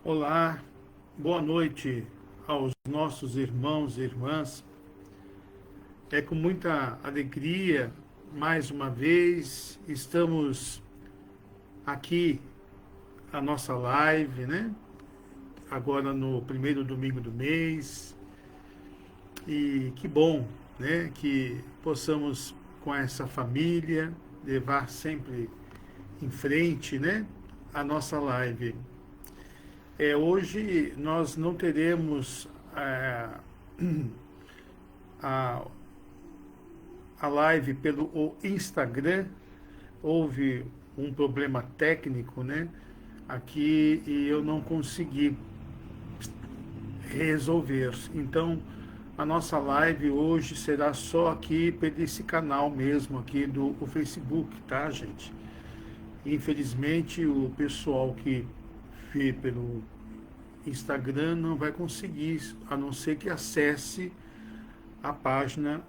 Olá, boa noite aos nossos irmãos e irmãs. É com muita alegria, mais uma vez, estamos aqui, a nossa live, né? Agora no primeiro domingo do mês. E que bom, né? Que possamos, com essa família, levar sempre em frente, né? A nossa live. Hoje nós não teremos a, a live pelo o Instagram. Houve um problema técnico, né? Aqui e eu não consegui resolver. Então, a nossa live hoje será só aqui pelo esse canal mesmo aqui do Facebook, tá, gente? Infelizmente, o pessoal que vê pelo Instagram não vai conseguir, a não ser que acesse a página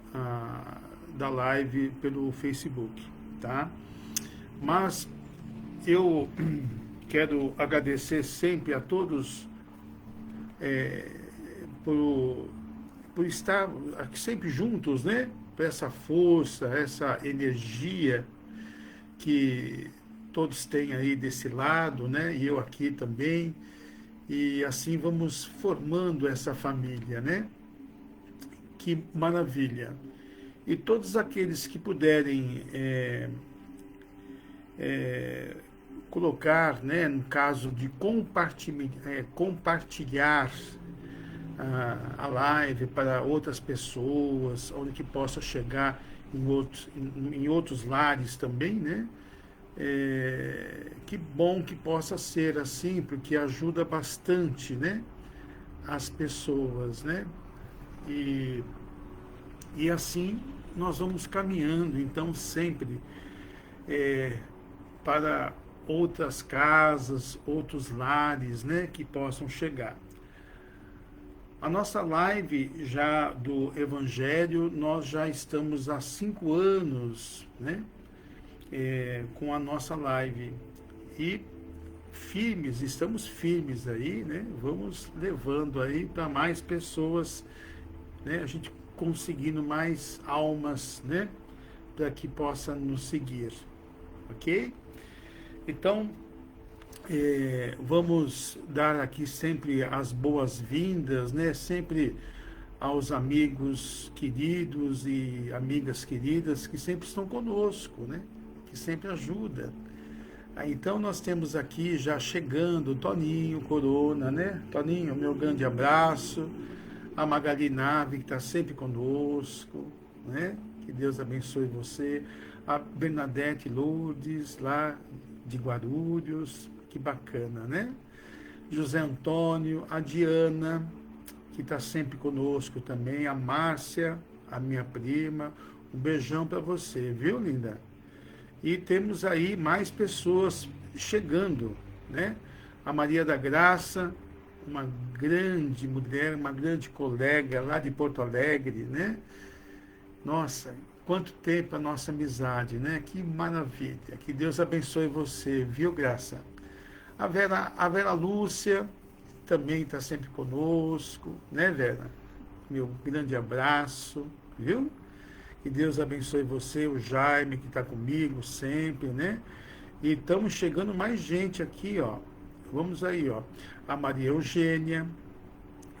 da live pelo Facebook, tá? Mas eu quero agradecer sempre a todos por, por estar aqui sempre juntos, né? Por essa força, essa energia que todos têm aí desse lado, né? E eu aqui também. E assim vamos formando essa família, né? Que maravilha. E todos aqueles que puderem colocar, né, no caso de compartilhar a live para outras pessoas, onde que possa chegar em outros lares também, né? Que bom que possa ser assim, porque ajuda bastante, né, as pessoas, né? E, e assim nós vamos caminhando, então sempre para outras casas, outros lares, né, que possam chegar. A nossa live já do Evangelho, nós já estamos há 5 anos, né, com a nossa live. E firmes, estamos firmes aí, né? Vamos levando aí para mais pessoas, né? A gente conseguindo mais almas, né? Para que possa nos seguir, ok? Então, vamos dar aqui sempre as boas-vindas, né? Sempre aos amigos queridos e amigas queridas que sempre estão conosco, né? Que sempre ajudam. Então nós temos aqui já chegando Toninho Corona, né? Toninho, meu grande abraço. A Magali Nave, que está sempre conosco, né? Que Deus abençoe você. A Bernadette Lourdes, lá de Guarulhos, que bacana, né? José Antônio, a Diana, que está sempre conosco também. A Márcia, a minha prima. Um beijão para você, viu, linda? E temos aí mais pessoas chegando, né? A Maria da Graça, uma grande mulher, uma grande colega lá de Porto Alegre, né? Nossa, quanto tempo a nossa amizade, né? Que maravilha. Que Deus abençoe você, viu, Graça? A Vera Lúcia também está sempre conosco, né, Vera? Meu grande abraço, viu? Que Deus abençoe você, o Jaime, que está comigo sempre, né? E estamos chegando mais gente aqui, ó. Vamos aí, ó. A Maria Eugênia,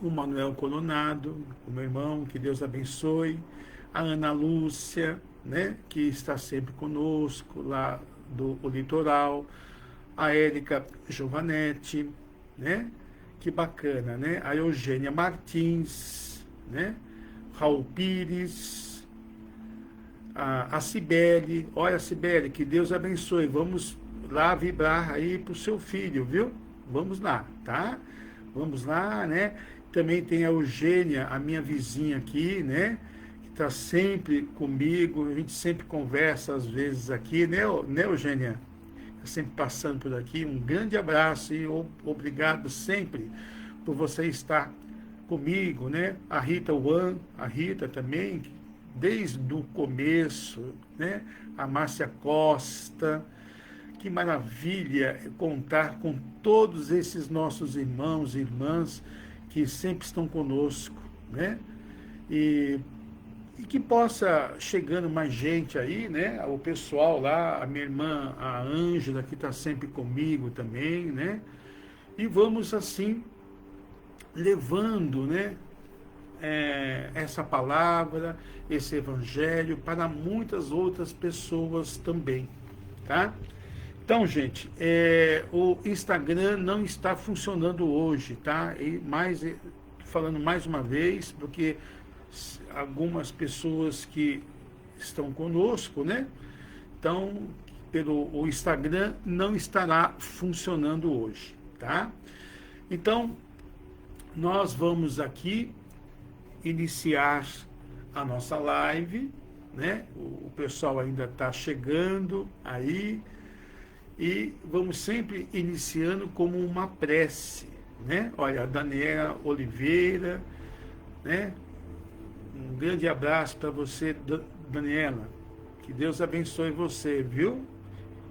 o Manuel Colonado, o meu irmão, que Deus abençoe. A Ana Lúcia, né? Que está sempre conosco lá do litoral. A Érica Giovanetti, né? Que bacana, né? A Eugênia Martins, né? Raul Pires, a Cibele. Olha, Cibele, que Deus abençoe. Vamos lá vibrar aí para o seu filho, viu? Vamos lá, tá? Vamos lá, né? Também tem a Eugênia, a minha vizinha aqui, né? Que está sempre comigo, a gente sempre conversa às vezes aqui, né, Eugênia? Está sempre passando por aqui. Um grande abraço e obrigado sempre por você estar comigo, né? A Rita Wan, a Rita também, desde o começo, né? A Márcia Costa. Que maravilha contar com todos esses nossos irmãos e irmãs que sempre estão conosco, né? E que possa chegando mais gente aí, né? O pessoal lá, a minha irmã, a Ângela, que está sempre comigo também, né? E vamos assim levando, né? Essa palavra, esse evangelho para muitas outras pessoas também, tá? Então, gente, o Instagram não está funcionando hoje, tá? E falando mais uma vez, porque algumas pessoas que estão conosco, né? Então, o Instagram não estará funcionando hoje, tá? Então, nós vamos aqui iniciar a nossa live, né? O pessoal ainda está chegando aí e vamos sempre iniciando como uma prece, né? Olha, a Daniela Oliveira, né? Um grande abraço para você, Daniela. Que Deus abençoe você, viu?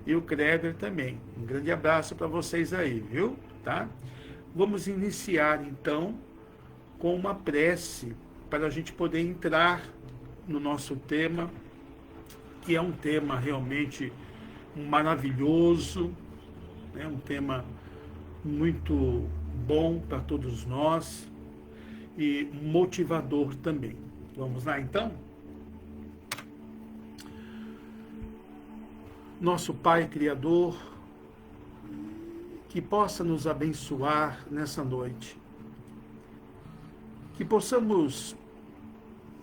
E o Kleber também. Um grande abraço para vocês aí, viu? Tá? Vamos iniciar então com uma prece para a gente poder entrar no nosso tema, que é um tema realmente maravilhoso, né? Um tema muito bom para todos nós e motivador também. Vamos lá então? Nosso Pai Criador, que possa nos abençoar nessa noite, que possamos,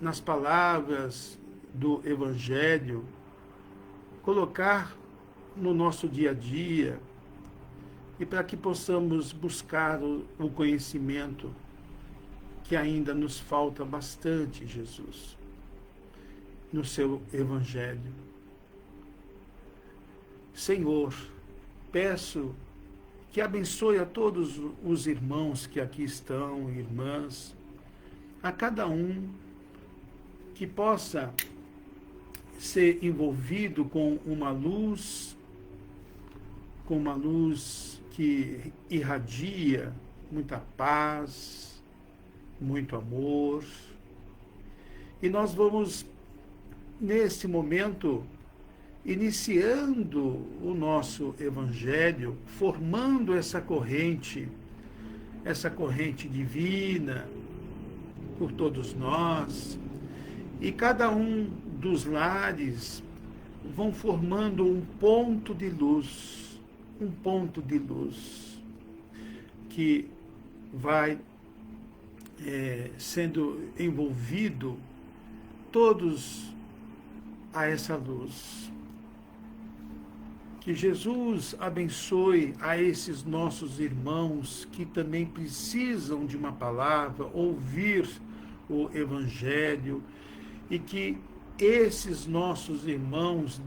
nas palavras do Evangelho, colocar no nosso dia a dia e para que possamos buscar o conhecimento que ainda nos falta bastante, Jesus, no seu Evangelho. Senhor, peço que abençoe a todos os irmãos que aqui estão, irmãs, a cada um que possa ser envolvido com uma luz que irradia muita paz, muito amor. E nós vamos, nesse momento, iniciando o nosso Evangelho, formando essa corrente divina por todos nós, e cada um dos lares vão formando um ponto de luz que vai sendo envolvido todos a essa luz. Que Jesus abençoe a esses nossos irmãos que também precisam de uma palavra, ouvir o Evangelho, e que esses nossos irmãos,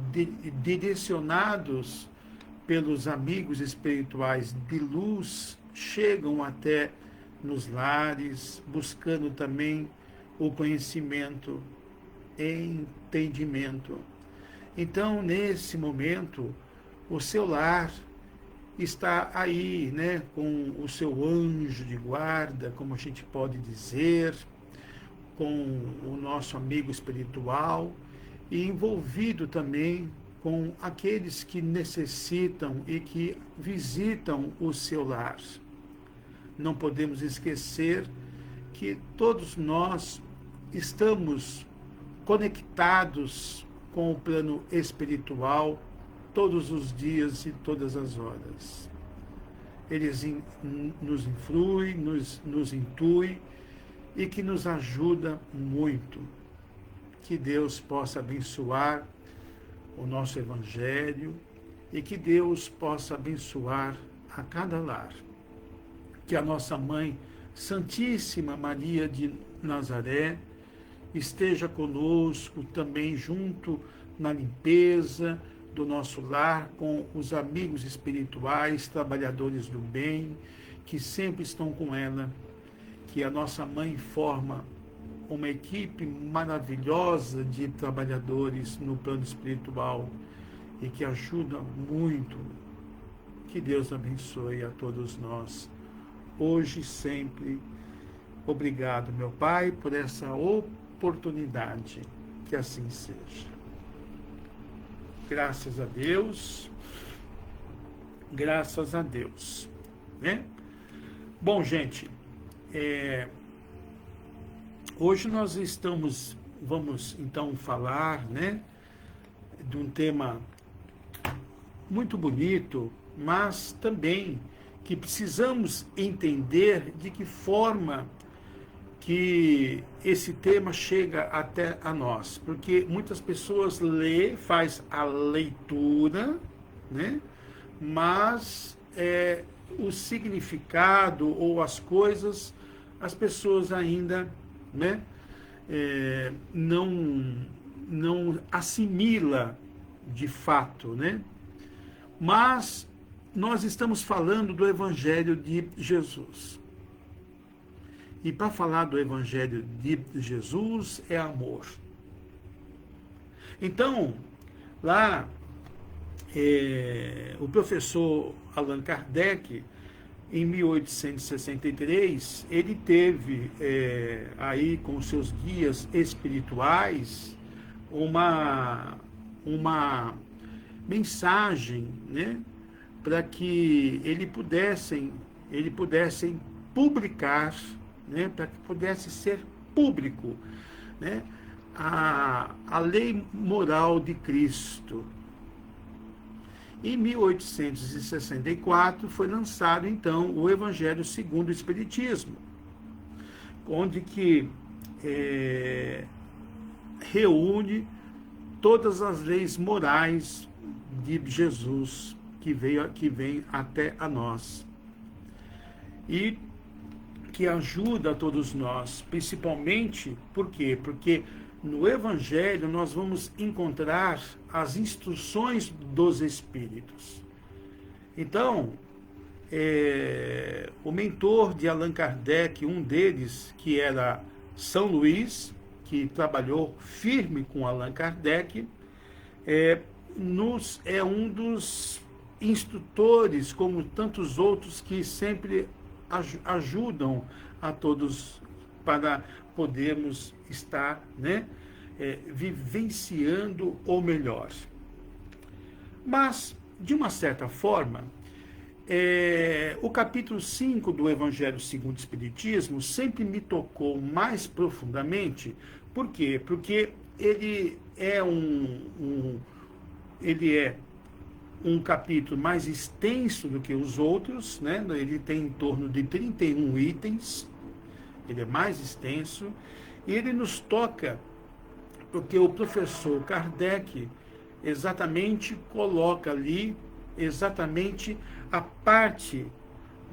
direcionados pelos amigos espirituais de luz, chegam até nos lares, buscando também o conhecimento e entendimento. Então, nesse momento, o seu lar está aí, né, com o seu anjo de guarda, como a gente pode dizer, com o nosso amigo espiritual, e envolvido também com aqueles que necessitam e que visitam o seu lar. Não podemos esquecer que todos nós estamos conectados com o plano espiritual todos os dias e todas as horas. Eles nos influem, nos intuem e que nos ajuda muito. que Deus possa abençoar o nosso Evangelho e que Deus possa abençoar a cada lar. Que a nossa Mãe Santíssima Maria de Nazaré esteja conosco também junto na limpeza do nosso lar, com os amigos espirituais, trabalhadores do bem, que sempre estão com ela. Que a nossa Mãe forma uma equipe maravilhosa de trabalhadores no plano espiritual e que ajuda muito. Que Deus abençoe a todos nós, hoje e sempre. Obrigado, meu Pai, por essa oportunidade. Que assim seja. Graças a Deus. Graças a Deus. Né? Bom, gente, hoje nós vamos então falar, né, de um tema muito bonito, mas também que precisamos entender de que forma que esse tema chega até a nós, porque muitas pessoas faz a leitura, né, mas o significado ou as coisas, as pessoas ainda, né, não assimila de fato, né? Mas nós estamos falando do Evangelho de Jesus. E para falar do Evangelho de Jesus é amor. Então, lá, o professor Allan Kardec, em 1863, ele teve aí com seus guias espirituais uma mensagem, né, para que ele pudessem publicar, né, para que pudesse ser público, né, a lei moral de Cristo. Em 1864 foi lançado então o Evangelho segundo o Espiritismo, onde que reúne todas as leis morais de Jesus que vem até a nós e que ajuda a todos nós, principalmente por quê? Porque no Evangelho nós vamos encontrar as instruções dos Espíritos. Então, o mentor de Allan Kardec, um deles, que era São Luís, que trabalhou firme com Allan Kardec, é um dos instrutores, como tantos outros que sempre ajudam a todos para podermos estar, né, vivenciando o melhor. Mas, de uma certa forma, o capítulo 5 do Evangelho segundo o Espiritismo sempre me tocou mais profundamente. Por quê? Porque ele é um capítulo mais extenso do que os outros, né? Ele tem em torno de 31 itens, ele é mais extenso, e ele nos toca porque o professor Kardec exatamente coloca ali exatamente a parte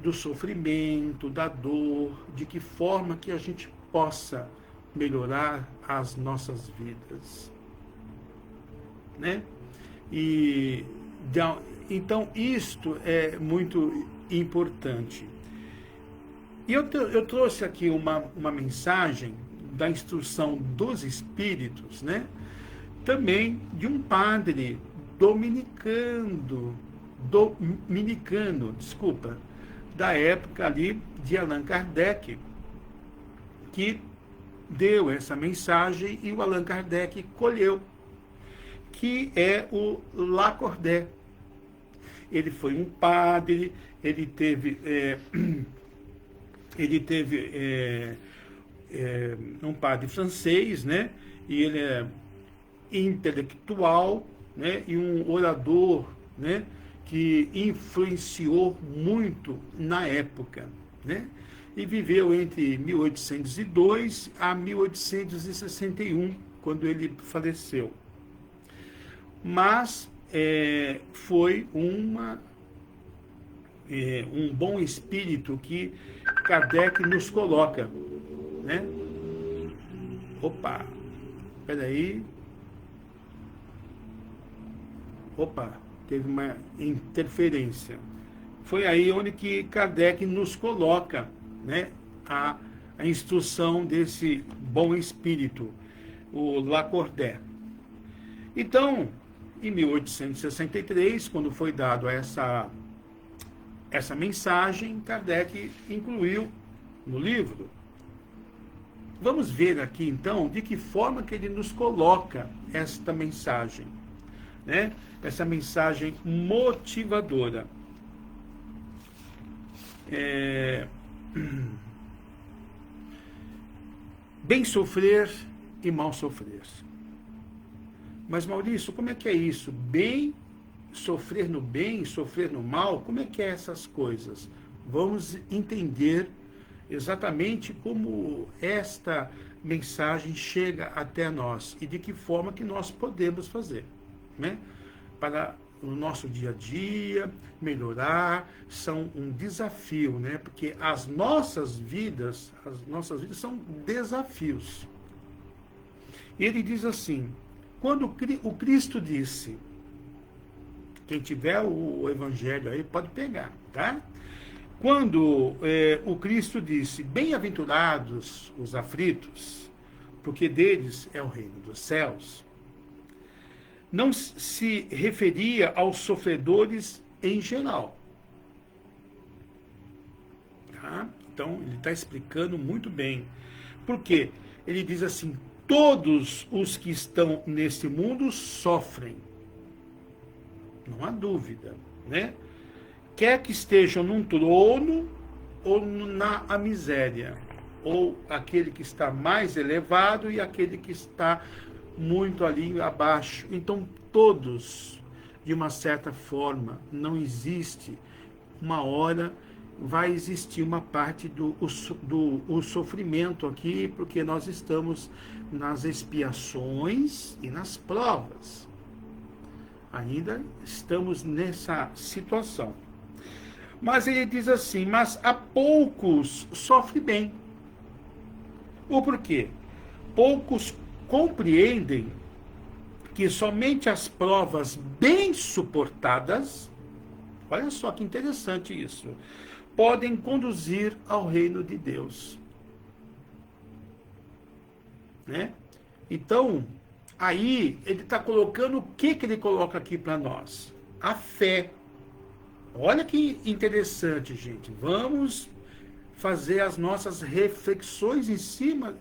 do sofrimento, da dor, de que forma que a gente possa melhorar as nossas vidas, né? Então, isto é muito importante. E eu trouxe aqui uma mensagem da instrução dos Espíritos, né? Também de um padre dominicano, da época ali de Allan Kardec, que deu essa mensagem e o Allan Kardec colheu, que é o Lacordaire. Ele foi um padre, ele teve um padre francês, né? E ele é intelectual, né? E um orador, né? Que influenciou muito na época, né? E viveu entre 1802 a 1861, quando ele faleceu. Mas foi um bom espírito que Kardec nos coloca, né? Opa, peraí. Opa, teve uma interferência. Foi aí onde que Kardec nos coloca, né, a instrução desse bom espírito, o Lacordaire. Então, em 1863, quando foi dado essa mensagem, Kardec incluiu no livro. Vamos ver aqui, então, de que forma que ele nos coloca esta mensagem, né? Essa mensagem motivadora. Bem sofrer e mal sofrer. Mas, Maurício, como é que é isso? Bem, sofrer no bem, sofrer no mal, como é que é essas coisas? Vamos entender exatamente como esta mensagem chega até nós e de que forma que nós podemos fazer, né? Para o nosso dia a dia, melhorar, são um desafio, né? Porque as nossas vidas são desafios. E ele diz assim, quando o Cristo disse, quem tiver o Evangelho aí pode pegar, tá? Quando o Cristo disse, bem-aventurados os aflitos, porque deles é o reino dos céus, não se referia aos sofredores em geral. Tá? Então, ele está explicando muito bem. Por quê? Ele diz assim, todos os que estão neste mundo sofrem. Não há dúvida, né? Quer que estejam num trono ou na miséria, ou aquele que está mais elevado e aquele que está muito ali abaixo. Então, todos, de uma certa forma, não existe uma hora, vai existir uma parte do sofrimento aqui, porque nós estamos nas expiações e nas provas. Ainda estamos nessa situação. Mas ele diz assim, mas a poucos sofre bem. O porquê? Poucos compreendem que somente as provas bem suportadas, olha só que interessante isso, podem conduzir ao reino de Deus. Né? Então, aí ele está colocando o que ele coloca aqui para nós? A fé. Olha que interessante, gente. Vamos fazer as nossas reflexões em cima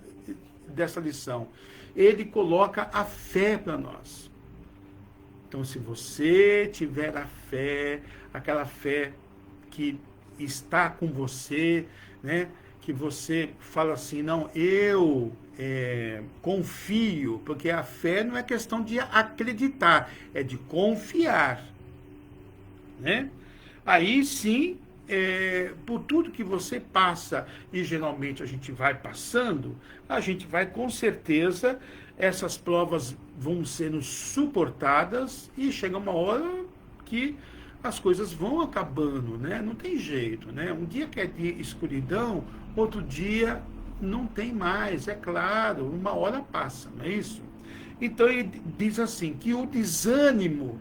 dessa lição. Ele coloca a fé para nós. Então, se você tiver a fé, aquela fé que está com você, né? Que você fala assim, não, eu confio, porque a fé não é questão de acreditar, é de confiar, né? Aí sim, por tudo que você passa, e geralmente a gente vai passando, a gente vai com certeza, essas provas vão sendo suportadas e chega uma hora que as coisas vão acabando, né? Não tem jeito, né? Um dia que é de escuridão, outro dia não tem mais, é claro, uma hora passa, não é isso? Então ele diz assim, que o desânimo,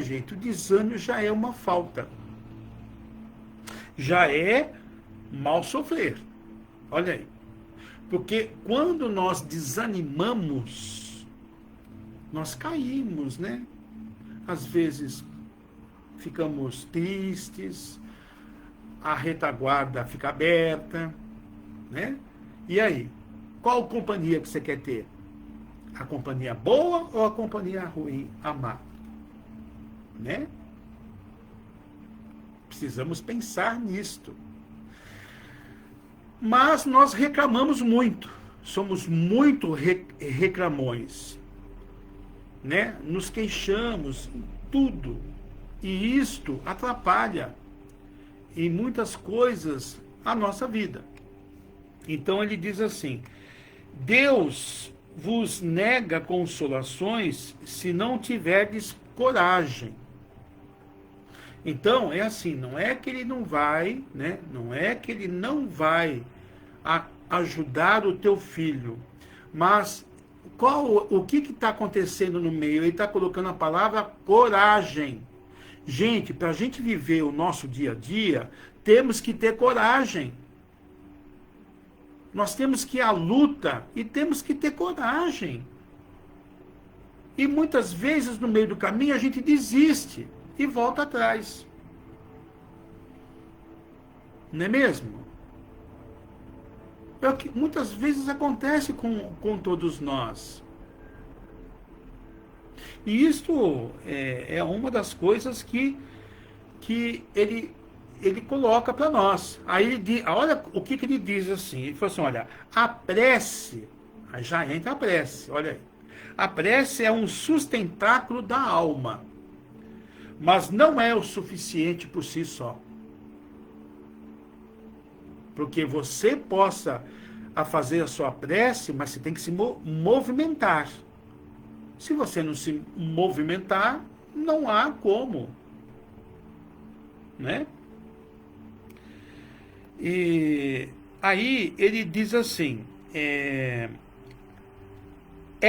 gente, o desânimo já é uma falta. Já é mal sofrer. Olha aí. Porque quando nós desanimamos, nós caímos, né? Às vezes ficamos tristes, a retaguarda fica aberta, né? E aí? Qual companhia que você quer ter? A companhia boa ou a companhia ruim, a má? Né? Precisamos pensar nisto. Mas nós reclamamos muito. Somos muito reclamões. Né? Nos queixamos em tudo. E isto atrapalha em muitas coisas a nossa vida. Então ele diz assim, Deus vos nega consolações se não tiverdes coragem. Então, é assim, não é que ele não vai, né? Não é que ele não vai ajudar o teu filho, mas o que está acontecendo no meio? Ele está colocando a palavra coragem. Gente, para a gente viver o nosso dia a dia, temos que ter coragem. Nós temos que ir à luta e temos que ter coragem. E muitas vezes no meio do caminho a gente desiste e volta atrás. Não é mesmo? É o que muitas vezes acontece com todos nós. E isto é uma das coisas que ele coloca para nós. Aí ele diz, olha o que ele diz assim. Ele falou assim, olha, a prece, aí já entra a prece, olha aí. A prece é um sustentáculo da alma, mas não é o suficiente por si só. Porque você possa fazer a sua prece, mas você tem que se movimentar. Se você não se movimentar, não há como, né? E aí ele diz assim, é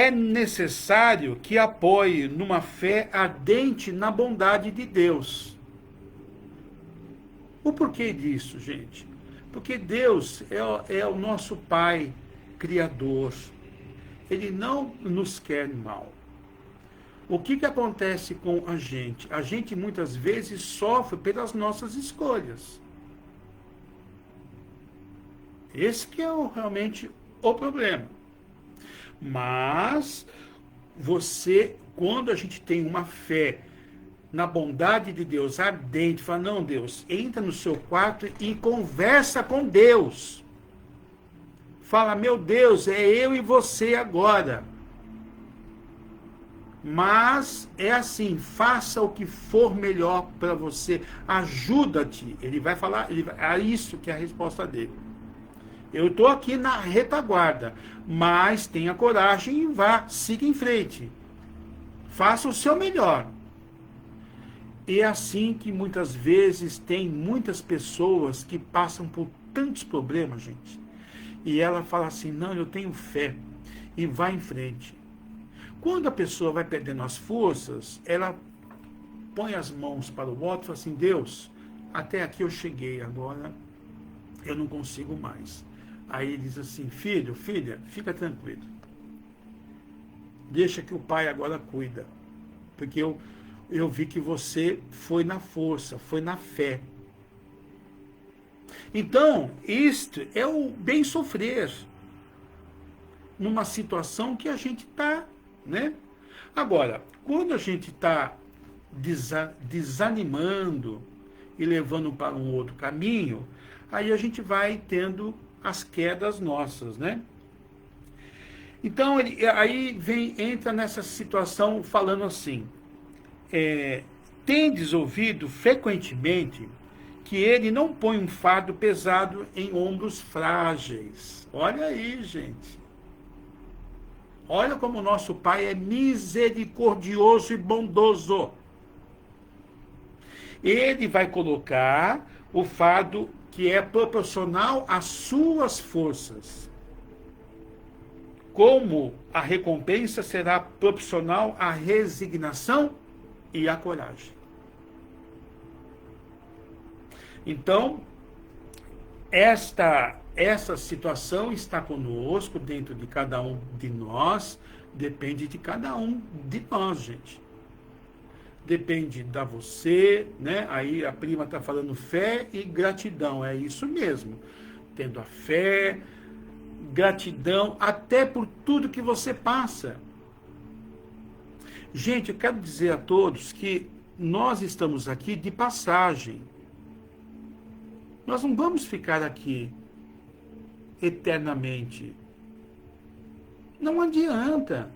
necessário que apoie numa fé ardente na bondade de Deus. O porquê disso, gente? Porque Deus é o nosso Pai Criador. Ele não nos quer mal. O que acontece com a gente? A gente muitas vezes sofre pelas nossas escolhas. Esse que é realmente o problema. Mas quando a gente tem uma fé na bondade de Deus ardente, fala, não, Deus, entra no seu quarto e conversa com Deus. Fala, meu Deus, é eu e você agora. Mas é assim, faça o que for melhor para você, ajuda-te. Ele vai falar, é isso que é a resposta dele. Eu estou aqui na retaguarda, mas tenha coragem e vá, siga em frente. Faça o seu melhor. E é assim que muitas vezes tem muitas pessoas que passam por tantos problemas, gente. E ela fala assim, não, eu tenho fé, e vai em frente. Quando a pessoa vai perdendo as forças, ela põe as mãos para o alto e fala assim, Deus, até aqui eu cheguei, agora eu não consigo mais. Aí ele diz assim, filho, filha, fica tranquilo. Deixa que o pai agora cuida. Porque eu vi que você foi na força, foi na fé. Então, isto é o bem sofrer. Numa situação que a gente está, né? Agora, quando a gente está desanimando e levando para um outro caminho, aí a gente vai tendo as quedas nossas, né? Então, aí entra nessa situação falando assim, tendes ouvido frequentemente que ele não põe um fardo pesado em ombros frágeis. Olha aí, gente. Olha como o nosso Pai é misericordioso e bondoso. Ele vai colocar o fardo que é proporcional às suas forças. Como a recompensa será proporcional à resignação e à coragem. Então, essa situação está conosco, dentro de cada um de nós, depende de cada um de nós, gente. Depende da você, né? Aí a prima está falando fé e gratidão, é isso mesmo. Tendo a fé, gratidão, até por tudo que você passa. Gente, eu quero dizer a todos que nós estamos aqui de passagem. Nós não vamos ficar aqui eternamente. Não adianta.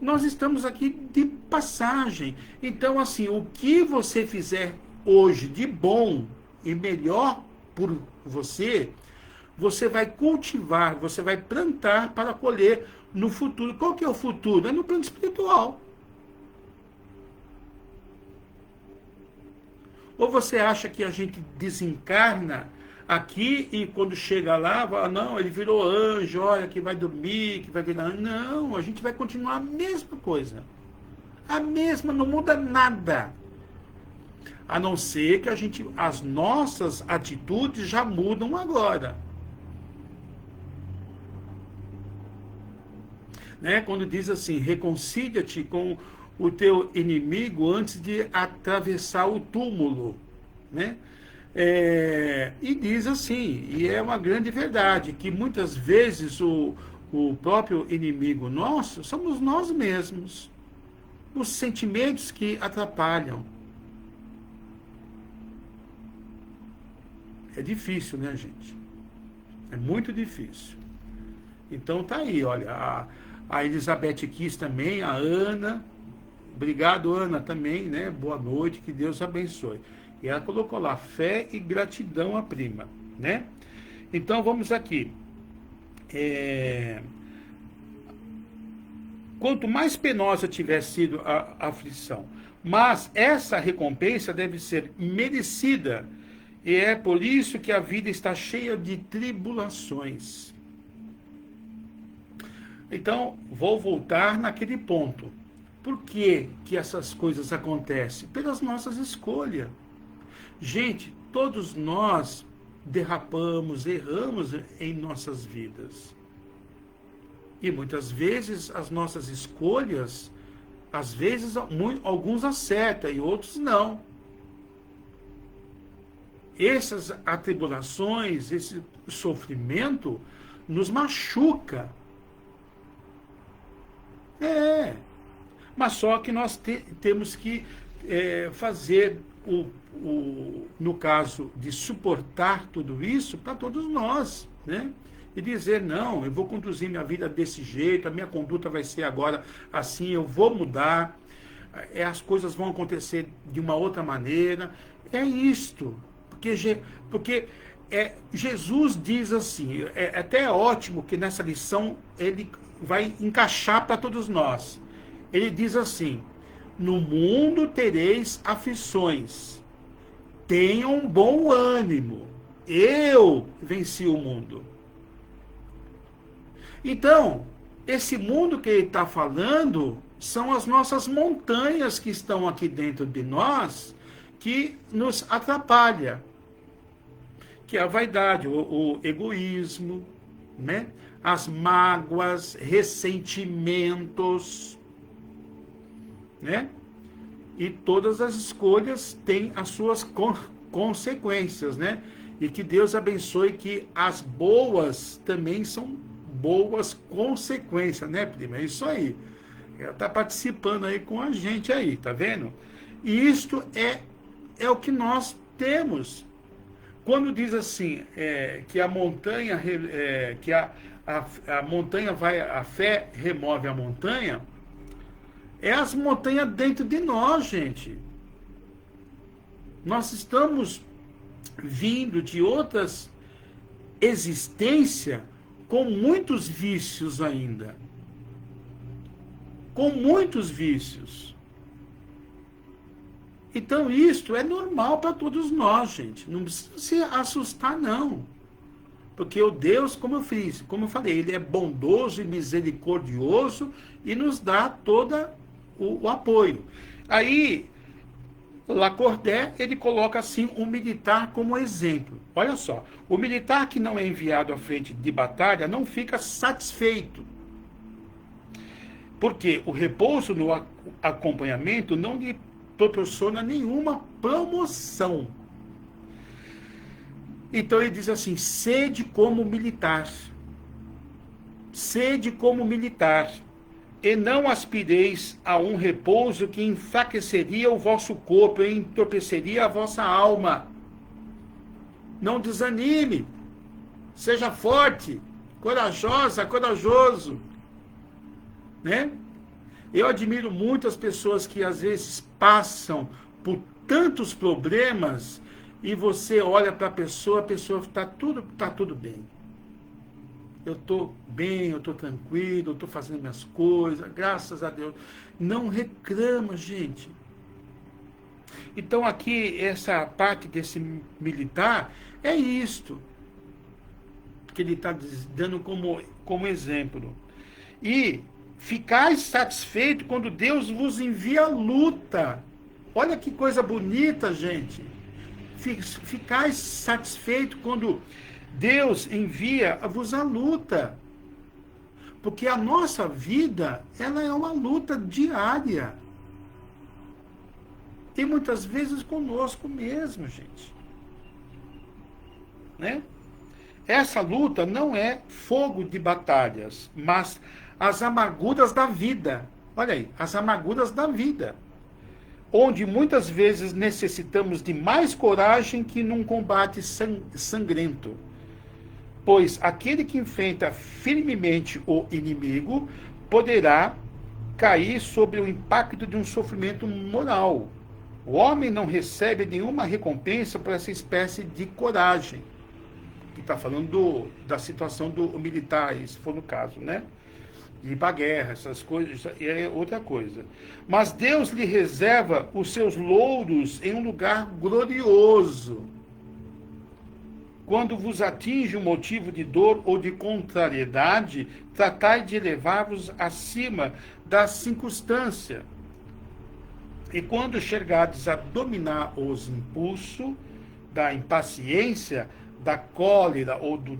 Nós estamos aqui de passagem. Então, assim, o que você fizer hoje de bom e melhor por você, você vai cultivar, você vai plantar para colher no futuro. Qual que é o futuro? É no plano espiritual. Ou você acha que a gente desencarna aqui e quando chega lá, fala, não, ele virou anjo, olha, que vai dormir, que vai virar anjo. Não, a gente vai continuar a mesma coisa. A mesma, não muda nada. A não ser que as nossas atitudes já mudam agora. Né? Quando diz assim, reconcilia-te com o teu inimigo antes de atravessar o túmulo, né? E diz assim, e é uma grande verdade, que muitas vezes o próprio inimigo nosso somos nós mesmos, os sentimentos que atrapalham. É difícil, né, gente? É muito difícil. Então tá aí, olha, a Elizabeth quis também, a Ana. Obrigado, Ana, também, né? Boa noite, que Deus abençoe. E ela colocou lá, fé e gratidão à prima, né? Então, vamos aqui. Quanto mais penosa tiver sido a aflição, mas essa recompensa deve ser merecida, e é por isso que a vida está cheia de tribulações. Então, vou voltar naquele ponto. Por que essas coisas acontecem? Pelas nossas escolhas. Gente, todos nós derrapamos, erramos em nossas vidas. E muitas vezes as nossas escolhas, às vezes alguns acertam e outros não. Essas atribulações, esse sofrimento nos machuca. Mas só que nós temos que fazer, no caso de suportar tudo isso, para todos nós, né? E dizer, não, eu vou conduzir minha vida desse jeito, a minha conduta vai ser agora assim, eu vou mudar, as coisas vão acontecer de uma outra maneira. É isto, porque Jesus diz assim, até ótimo que nessa lição ele vai encaixar para todos nós. Ele diz assim, no mundo tereis aflições, tenham bom ânimo, eu venci o mundo. Então, esse mundo que ele está falando são as nossas montanhas que estão aqui dentro de nós, que nos atrapalha, que é a vaidade, o egoísmo, né? As mágoas, ressentimentos, né? E todas as escolhas têm as suas consequências, né? E que Deus abençoe que as boas também são boas consequências, né, prima? É isso aí. Ela está participando aí com a gente aí, tá vendo? E isto é o que nós temos. Quando diz assim, que a montanha, que a montanha vai, a fé remove a montanha, é as montanhas dentro de nós, gente. Nós estamos vindo de outras existências com muitos vícios ainda. Com muitos vícios. Então, isto é normal para todos nós, gente. Não precisa se assustar, não. Porque o Deus, como eu falei, ele é bondoso e misericordioso e nos dá todo o apoio. Aí, Lacordaire, ele coloca assim um militar como exemplo. Olha só, o militar que não é enviado à frente de batalha não fica satisfeito. Porque o repouso no acompanhamento não lhe proporciona nenhuma promoção. Então ele diz assim, sede como militar. Sede como militar. E não aspireis a um repouso que enfraqueceria o vosso corpo e entorpeceria a vossa alma. Não desanime. Seja forte, corajosa, corajoso. Né? Eu admiro muito as pessoas que às vezes passam por tantos problemas e você olha para a pessoa está tudo bem. eu estou bem, eu estou tranquilo, eu estou fazendo minhas coisas, graças a Deus. Não reclama, gente. Então aqui, essa parte desse militar, é isto que ele está dando como exemplo. E ficais satisfeito quando Deus vos envia luta. Olha que coisa bonita, gente. Ficais satisfeito quando Deus envia-vos a luta. Porque a nossa vida, ela é uma luta diária. E muitas vezes conosco mesmo, gente. Né? Essa luta não é fogo de batalhas, mas as amarguras da vida. Olha aí, as amarguras da vida. Onde muitas vezes necessitamos de mais coragem que num combate sangrento. Pois aquele que enfrenta firmemente o inimigo poderá cair sobre o impacto de um sofrimento moral. O homem não recebe nenhuma recompensa por essa espécie de coragem. Que está falando da situação do militar, se for no caso, né? Ir para a guerra, essas coisas, é outra coisa. Mas Deus lhe reserva os seus louros em um lugar glorioso. Quando vos atinge um motivo de dor ou de contrariedade, tratai de elevar-vos acima da circunstância. E quando chegardes a dominar os impulsos da impaciência, da cólera ou do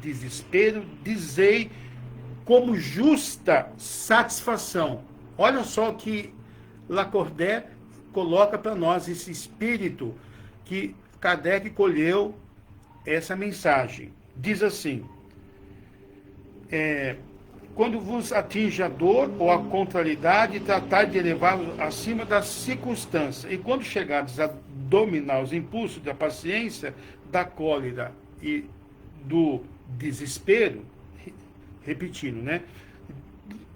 desespero, dizei como justa satisfação. Olha só que Lacordaire coloca para nós esse espírito que Kardec colheu essa mensagem. Diz assim, quando vos atinge a dor ou a contrariedade, tratai de elevá-los acima das circunstâncias. E quando chegardes a dominar os impulsos da paciência, da cólera e do desespero, repetindo, né?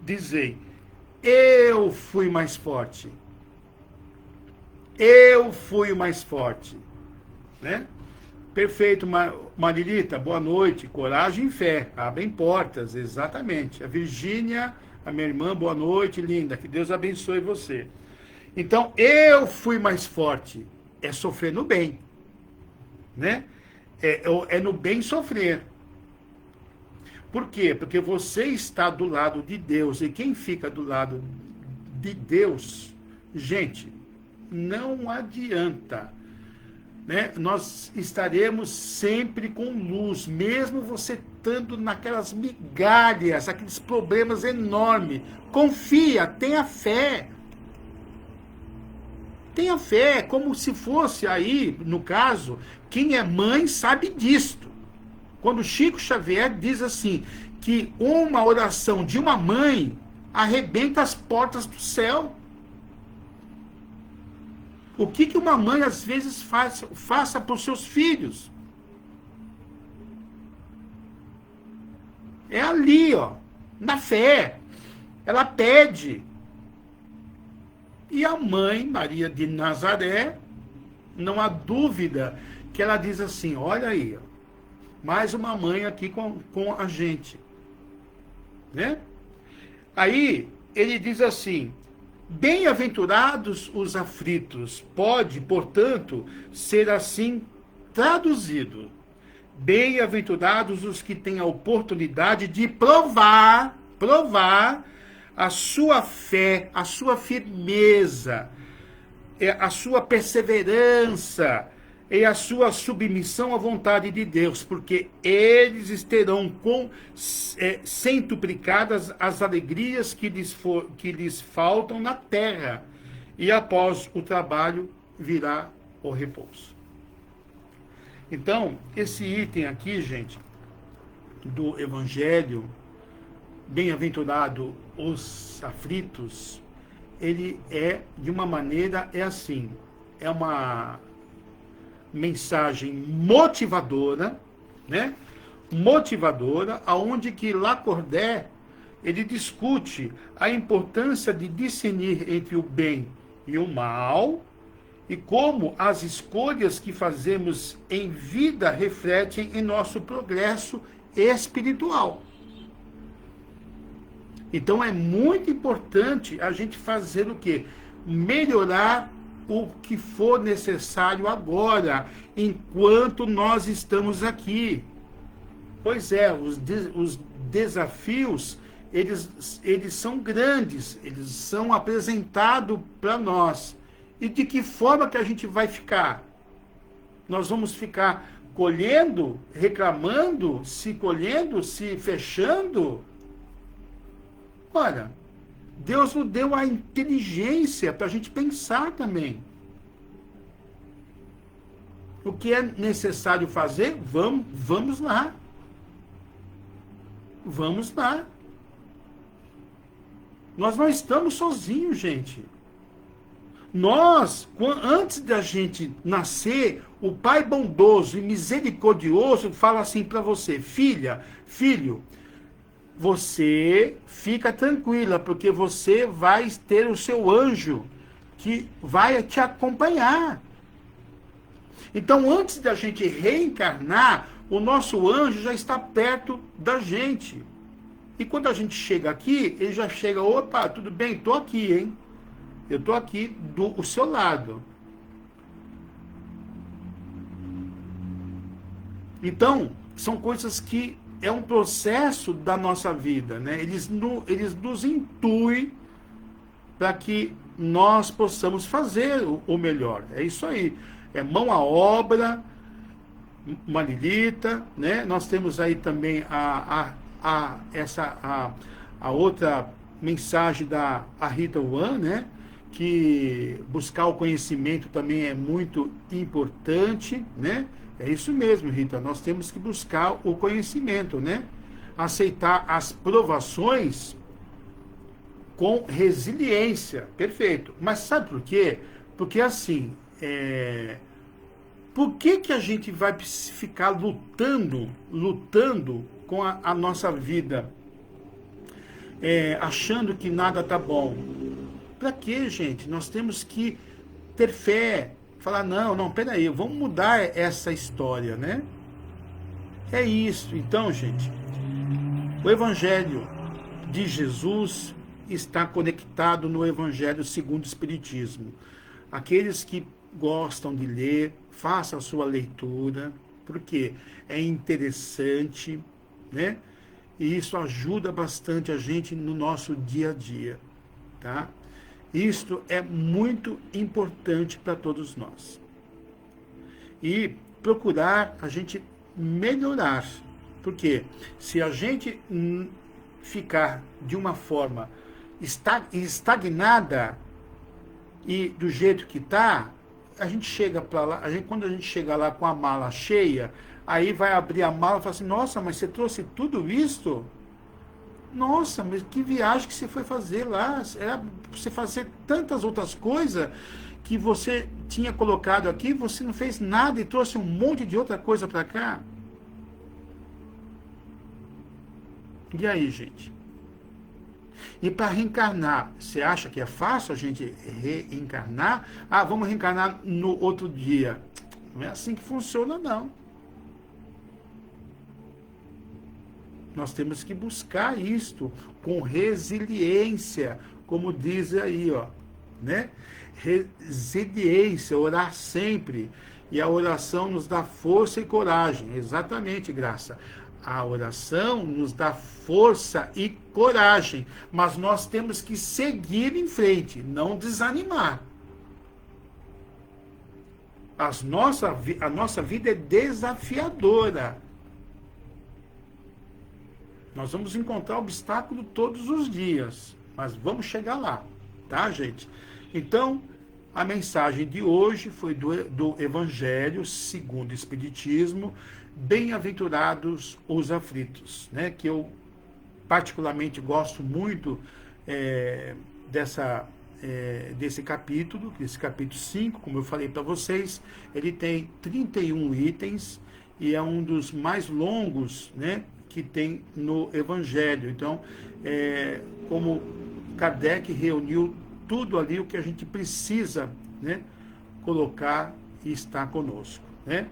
Dizei, eu fui mais forte. Eu fui mais forte. Né? Perfeito, Marilita, boa noite. Coragem e fé, abrem portas, exatamente. A Virgínia, a minha irmã, boa noite, linda. Que Deus abençoe você. Então, eu fui mais forte. É sofrer no bem. Né? É no bem sofrer. Por quê? Porque você está do lado de Deus. E quem fica do lado de Deus, gente, não adianta. Né? Nós estaremos sempre com luz, mesmo você estando naquelas migalhas, aqueles problemas enormes. Confia, tenha fé. Tenha fé, como se fosse aí, no caso, quem é mãe sabe disto. Quando Chico Xavier diz assim, que uma oração de uma mãe arrebenta as portas do céu. O que uma mãe às vezes faça para os seus filhos? É ali, ó, na fé. Ela pede. E a mãe, Maria de Nazaré, não há dúvida que ela diz assim, olha aí, ó, mais uma mãe aqui com a gente. Né? Aí, ele diz assim, bem-aventurados os aflitos. Pode, portanto, ser assim traduzido. Bem-aventurados os que têm a oportunidade de provar a sua fé, a sua firmeza, a sua perseverança e a sua submissão à vontade de Deus, porque eles terão centuplicadas as alegrias que lhes faltam na terra, e após o trabalho virá o repouso. Então, esse item aqui, gente, do Evangelho, bem-aventurado os aflitos, ele é, de uma maneira, é assim, é uma mensagem motivadora, né? Motivadora, aonde que Lacordaire, ele discute a importância de discernir entre o bem e o mal, e como as escolhas que fazemos em vida refletem em nosso progresso espiritual. Então é muito importante a gente fazer o quê? Melhorar o que for necessário agora, enquanto nós estamos aqui. Pois é, os desafios, eles são grandes, eles são apresentados para nós. E de que forma que a gente vai ficar? Nós vamos ficar colhendo, reclamando, se fechando? Olha, Deus nos deu a inteligência para a gente pensar também. O que é necessário fazer? Vamos lá. Vamos lá. Nós não estamos sozinhos, gente. Nós, antes da gente nascer, o Pai bondoso e misericordioso fala assim para você: filha, filho, você fica tranquila, porque você vai ter o seu anjo que vai te acompanhar. Então, antes da gente reencarnar, o nosso anjo já está perto da gente. E quando a gente chega aqui, ele já chega: opa, tudo bem, estou aqui, hein? Eu estou aqui do seu lado. Então, são coisas que é um processo da nossa vida, né? Eles nos intuem para que nós possamos fazer o melhor. É isso aí. É mão à obra, Marilita, né? Nós temos aí também a outra mensagem da Rita Wan, né? Que buscar o conhecimento também é muito importante, né? É isso mesmo, Rita, nós temos que buscar o conhecimento, né? Aceitar as provações com resiliência, perfeito. Mas sabe por quê? Porque assim, por que a gente vai ficar lutando com a nossa vida, achando que nada tá bom? Para quê, gente? Nós temos que ter fé, falar: não, peraí, vamos mudar essa história, né? É isso. Então, gente, o Evangelho de Jesus está conectado no Evangelho segundo o Espiritismo. Aqueles que gostam de ler, façam a sua leitura, porque é interessante, né? E isso ajuda bastante a gente no nosso dia a dia, tá? Isto é muito importante para todos nós. E procurar a gente melhorar. Porque se a gente ficar de uma forma estagnada e do jeito que está, a gente chega para lá, quando a gente chega lá com a mala cheia, aí vai abrir a mala e fala assim: nossa, mas você trouxe tudo isso? Nossa, mas que viagem que você foi fazer lá? Era você fazer tantas outras coisas que você tinha colocado aqui, você não fez nada e trouxe um monte de outra coisa para cá? E aí, gente? E para reencarnar, você acha que é fácil a gente reencarnar? Ah, vamos reencarnar no outro dia. Não é assim que funciona, não. Nós temos que buscar isto com resiliência, como diz aí, ó, né? Resiliência, orar sempre. E a oração nos dá força e coragem. Exatamente, Graça. A oração nos dá força e coragem, mas nós temos que seguir em frente, não desanimar. A nossa vida é desafiadora. Nós vamos encontrar obstáculo todos os dias, mas vamos chegar lá, tá, gente? Então, a mensagem de hoje foi do Evangelho segundo o Espiritismo: bem-aventurados os aflitos, né? Que eu particularmente gosto muito desse capítulo 5, como eu falei para vocês. Ele tem 31 itens e é um dos mais longos, né, que tem no Evangelho. Então, como Kardec reuniu tudo ali o que a gente precisa, né, colocar e está conosco, né?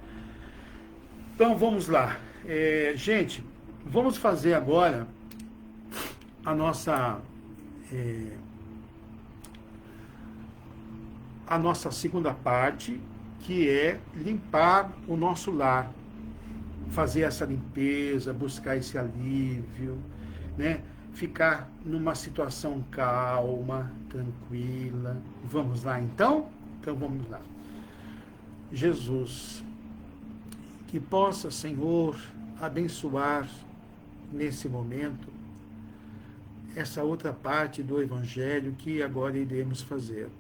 Então, vamos lá. Gente, Vamos fazer agora a nossa segunda parte, que é limpar o nosso lar, fazer essa limpeza, buscar esse alívio, né? Ficar numa situação calma, tranquila. Vamos lá então? Então vamos lá. Jesus, que possa, Senhor, abençoar nesse momento essa outra parte do Evangelho que agora iremos fazer.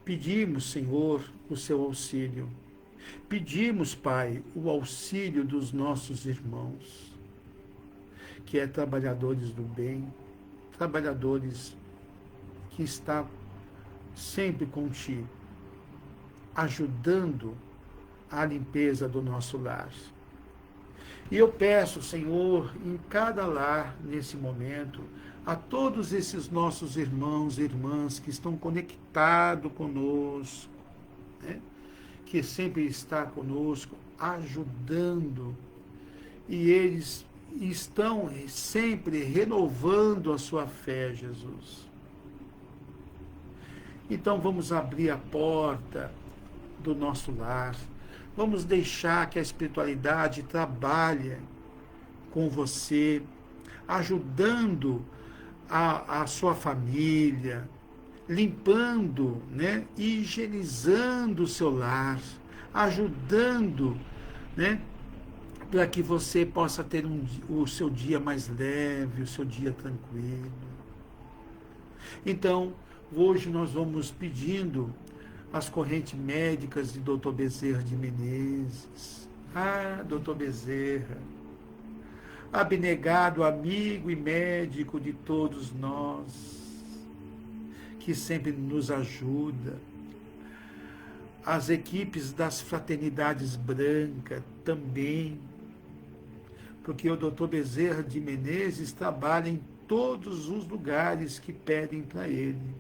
Pedimos, Senhor, o seu auxílio. Pedimos, Pai, o auxílio dos nossos irmãos, que é trabalhadores do bem, trabalhadores que está sempre contigo, ajudando a limpeza do nosso lar. E eu peço, Senhor, em cada lar, nesse momento, a todos esses nossos irmãos e irmãs que estão conectados conosco, né? Que sempre está conosco, ajudando, e eles estão sempre renovando a sua fé, Jesus. Então vamos abrir a porta do nosso lar, vamos deixar que a espiritualidade trabalhe com você, ajudando a sua família, limpando, né, higienizando o seu lar, ajudando, né, para que você possa ter o seu dia mais leve, o seu dia tranquilo. Então, hoje nós vamos pedindo as correntes médicas de Dr. Bezerra de Menezes. Ah, Dr. Bezerra, abnegado amigo e médico de todos nós, que sempre nos ajuda. As equipes das fraternidades brancas também, porque o Dr. Bezerra de Menezes trabalha em todos os lugares que pedem para ele.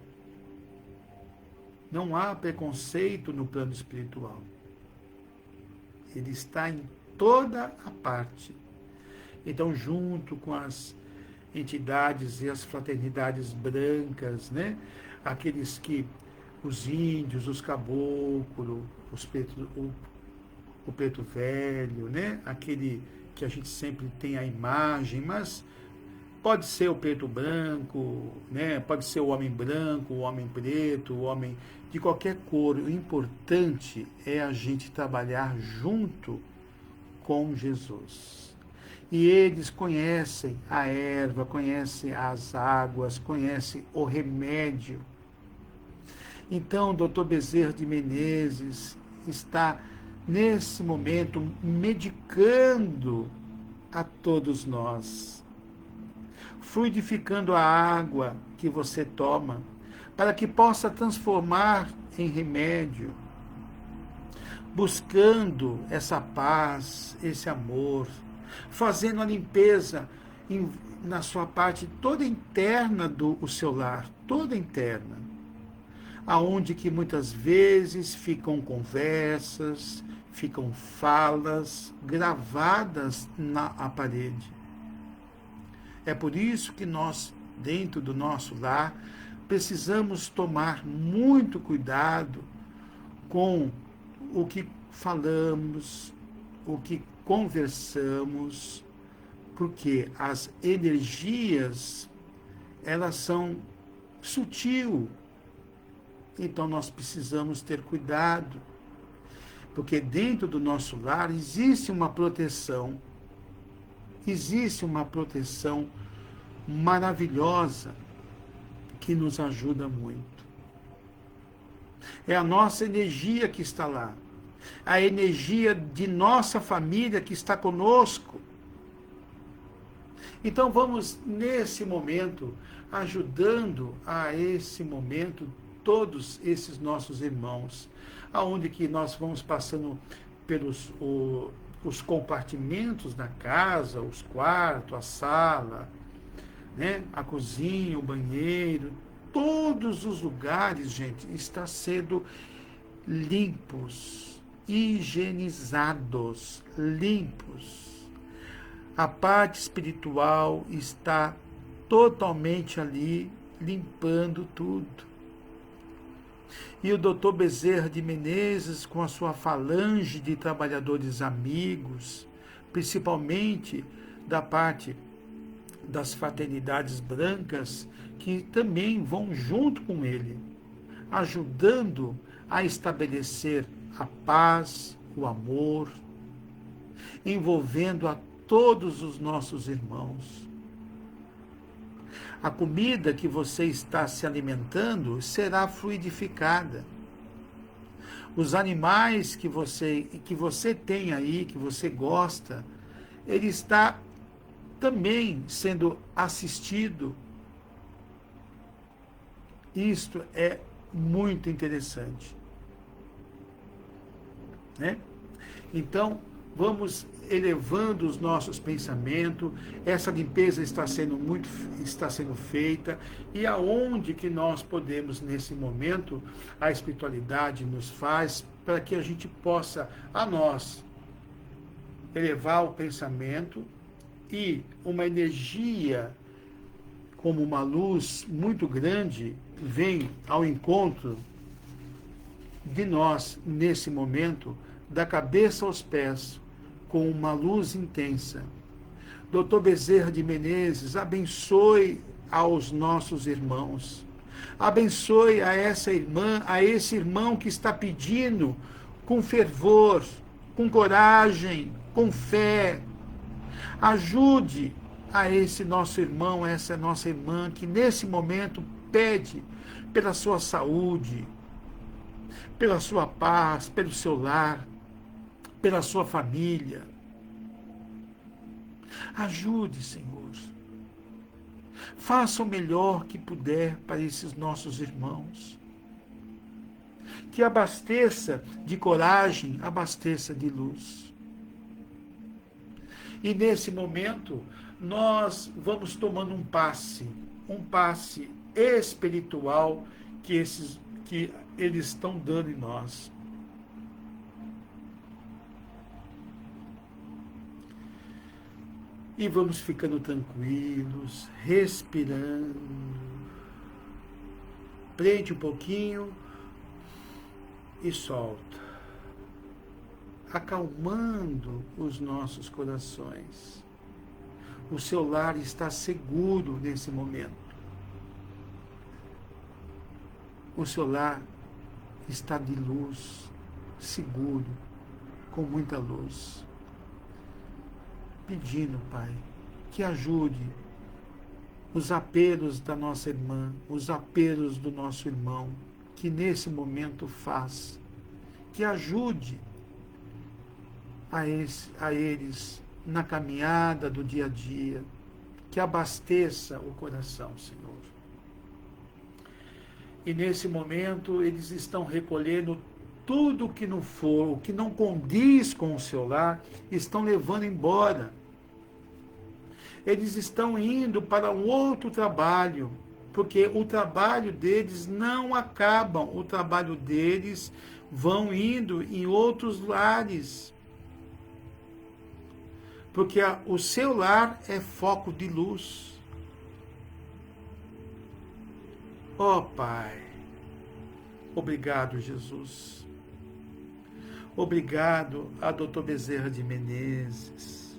Não há preconceito no plano espiritual. Ele está em toda a parte. Então, junto com as entidades e as fraternidades brancas, né? Aqueles que, os índios, os caboclos, o preto velho, né? Aquele que a gente sempre tem a imagem, mas pode ser o preto branco, né? Pode ser o homem branco, o homem preto, o homem de qualquer cor. O importante é a gente trabalhar junto com Jesus. E eles conhecem a erva, conhecem as águas, conhecem o remédio. Então, o Dr. Bezerra de Menezes está, nesse momento, medicando a todos nós, fluidificando a água que você toma, para que possa transformar em remédio, buscando essa paz, esse amor, fazendo a limpeza na sua parte toda interna do seu lar, toda interna, aonde que muitas vezes ficam conversas, ficam falas gravadas na parede. É por isso que nós, dentro do nosso lar, precisamos tomar muito cuidado com o que falamos, o que conversamos, porque as energias, elas são sutil. Então nós precisamos ter cuidado, porque dentro do nosso lar existe uma proteção maravilhosa que nos ajuda muito. É a nossa energia que está lá, a energia de nossa família que está conosco. Então vamos, nesse momento, ajudando a esse momento todos esses nossos irmãos, aonde que nós vamos passando pelos os compartimentos da casa, os quartos, a sala, né, a cozinha, o banheiro, todos os lugares, gente, está sendo limpos, higienizados, limpos. A parte espiritual está totalmente ali, limpando tudo. E o doutor Bezerra de Menezes, com a sua falange de trabalhadores amigos, principalmente da parte das fraternidades brancas, que também vão junto com ele, ajudando a estabelecer a paz, o amor, envolvendo a todos os nossos irmãos. A comida que você está se alimentando será fluidificada. Os animais que você tem aí, que você gosta, ele está também sendo assistido. Isto é muito interessante, né? Então, vamos elevando os nossos pensamentos. Essa limpeza está sendo feita, e aonde que nós podemos, nesse momento, a espiritualidade nos faz para que a gente possa, a nós, elevar o pensamento, e uma energia como uma luz muito grande vem ao encontro de nós nesse momento, da cabeça aos pés, com uma luz intensa. Doutor Bezerra de Menezes, abençoe aos nossos irmãos. Abençoe a essa irmã, a esse irmão que está pedindo com fervor, com coragem, com fé. Ajude a esse nosso irmão, essa nossa irmã, que nesse momento pede pela sua saúde, pela sua paz, pelo seu lar, pela sua família. Ajude, Senhor. Faça o melhor que puder para esses nossos irmãos. Que abasteça de coragem, abasteça de luz. E nesse momento, nós vamos tomando um passe espiritual que eles estão dando em nós. E vamos ficando tranquilos, respirando. Prende um pouquinho e solta. Acalmando os nossos corações. O seu lar está seguro nesse momento. O seu lar está de luz, seguro, com muita luz. Pedindo, Pai, que ajude os apelos da nossa irmã, os apelos do nosso irmão, que nesse momento faz, que ajude a eles na caminhada do dia a dia, que abasteça o coração, Senhor. E nesse momento eles estão recolhendo tudo que não for, o que não condiz com o seu lar, estão levando embora. Eles estão indo para um outro trabalho, porque o trabalho deles não acabam, o trabalho deles vão indo em outros lares. Porque o seu lar é foco de luz. Ó Pai, obrigado, Jesus. Obrigado a doutor Bezerra de Menezes,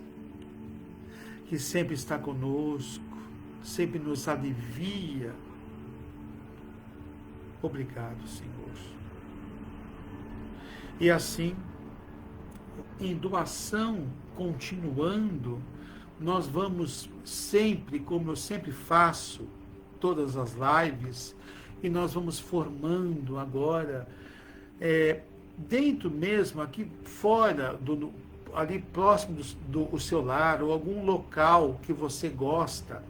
que sempre está conosco, sempre nos alivia. Obrigado, Senhor. E assim, em doação continuando, nós vamos sempre, como eu sempre faço, todas as lives, e nós vamos formando agora, dentro mesmo, aqui fora, ali próximo do seu lar, ou algum local que você gosta,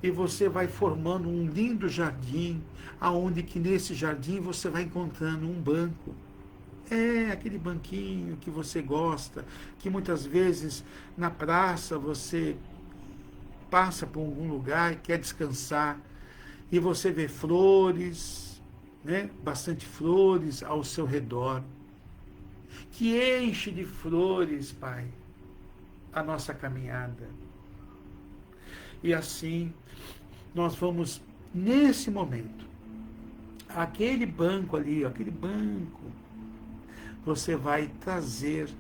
e você vai formando um lindo jardim, aonde que nesse jardim você vai encontrando um banco. Aquele banquinho que você gosta, que muitas vezes na praça você passa por algum lugar e quer descansar, e você vê flores, né? Bastante flores ao seu redor, que enche de flores, Pai, a nossa caminhada. E assim, nós vamos, nesse momento, aquele banco ali, aquele banco, você vai trazer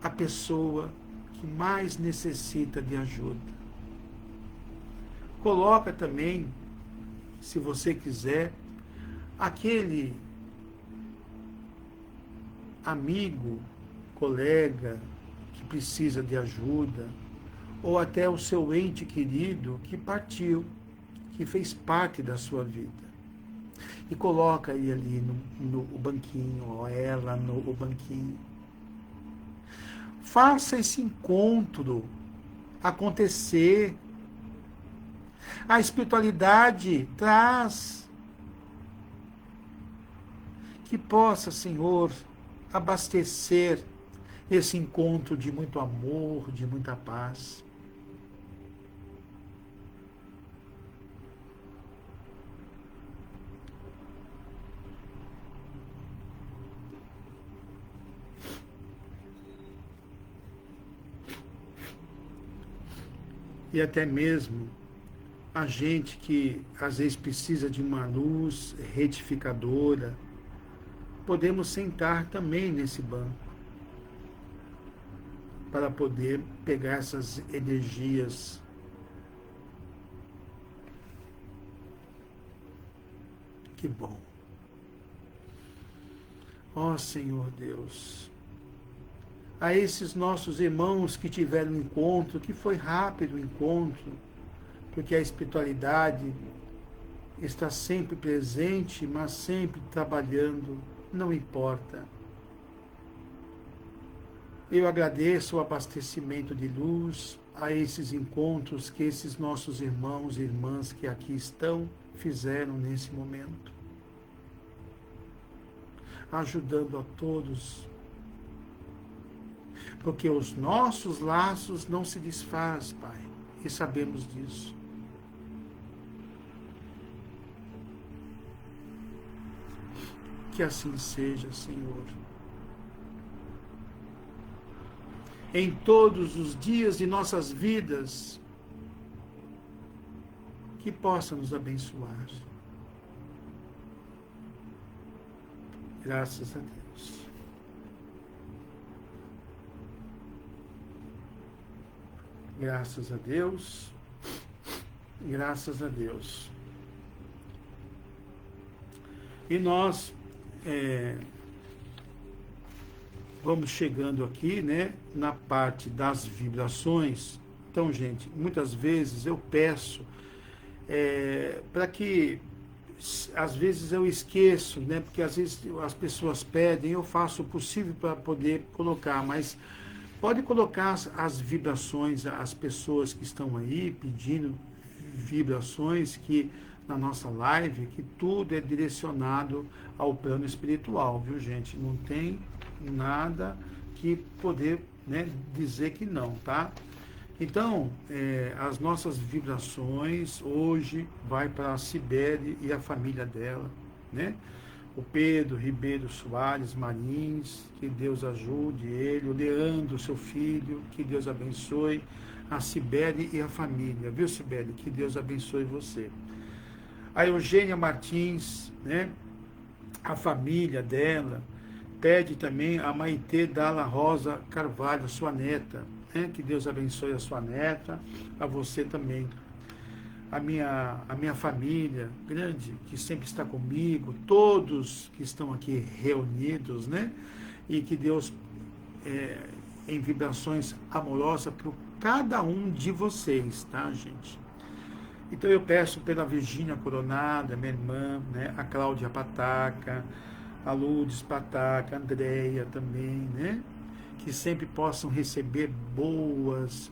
a pessoa que mais necessita de ajuda. Coloca também, se você quiser, aquele amigo, colega que precisa de ajuda, ou até o seu ente querido que partiu, que fez parte da sua vida. E coloca ele ali no banquinho, ou ela no banquinho. Faça esse encontro acontecer. A espiritualidade traz que possa, Senhor, abastecer esse encontro de muito amor, de muita paz. E até mesmo a gente que às vezes precisa de uma luz retificadora, podemos sentar também nesse banco para poder pegar essas energias. Que bom. Ó Senhor Deus, a esses nossos irmãos que tiveram um encontro, que foi rápido o encontro, porque a espiritualidade está sempre presente, mas sempre trabalhando, não importa. Eu agradeço o abastecimento de luz a esses encontros que esses nossos irmãos e irmãs que aqui estão fizeram nesse momento, ajudando a todos, porque os nossos laços não se desfazem, Pai, e sabemos disso. Que assim seja, Senhor. Em todos os dias de nossas vidas, que possa nos abençoar. Graças a Deus. Graças a Deus. Graças a Deus. E nós vamos chegando aqui, né, na parte das vibrações. Então, gente, muitas vezes eu peço para que, às vezes eu esqueço, né, porque às vezes as pessoas pedem, eu faço o possível para poder colocar, mas pode colocar as vibrações, as pessoas que estão aí pedindo vibrações, que na nossa live, que tudo é direcionado ao plano espiritual, viu, gente? Não tem nada que poder, né, dizer que não, tá? Então, as nossas vibrações hoje vai para a Cibele e a família dela, né? O Pedro Ribeiro Soares Marins, que Deus ajude ele, o Leandro, seu filho, que Deus abençoe, a Cibele e a família, viu, Cibele? Que Deus abençoe você. A Eugênia Martins, né? A família dela, pede também a Maitê Dalla Rosa Carvalho, sua neta, né? Que Deus abençoe a sua neta, a você também. A minha família grande, que sempre está comigo, todos que estão aqui reunidos, né? E que Deus, em vibrações amorosas para cada um de vocês, tá, gente? Então eu peço pela Virgínia Coronada, minha irmã, né? A Cláudia Pataca, a Lourdes Pataca, a Andréia também, né? Que sempre possam receber boas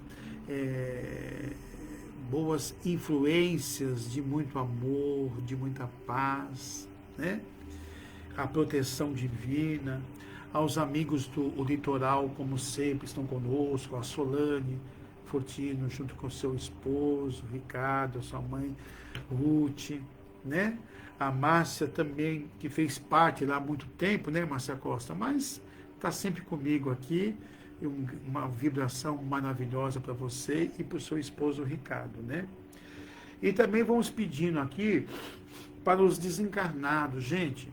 influências de muito amor, de muita paz, né? A proteção divina, aos amigos do litoral, como sempre, estão conosco, a Solane Fortino, junto com seu esposo, Ricardo, a sua mãe, Ruth, né? A Márcia também, que fez parte lá há muito tempo, né, Márcia Costa, mas está sempre comigo aqui, uma vibração maravilhosa para você e para o seu esposo Ricardo, né? E também vamos pedindo aqui para os desencarnados, gente.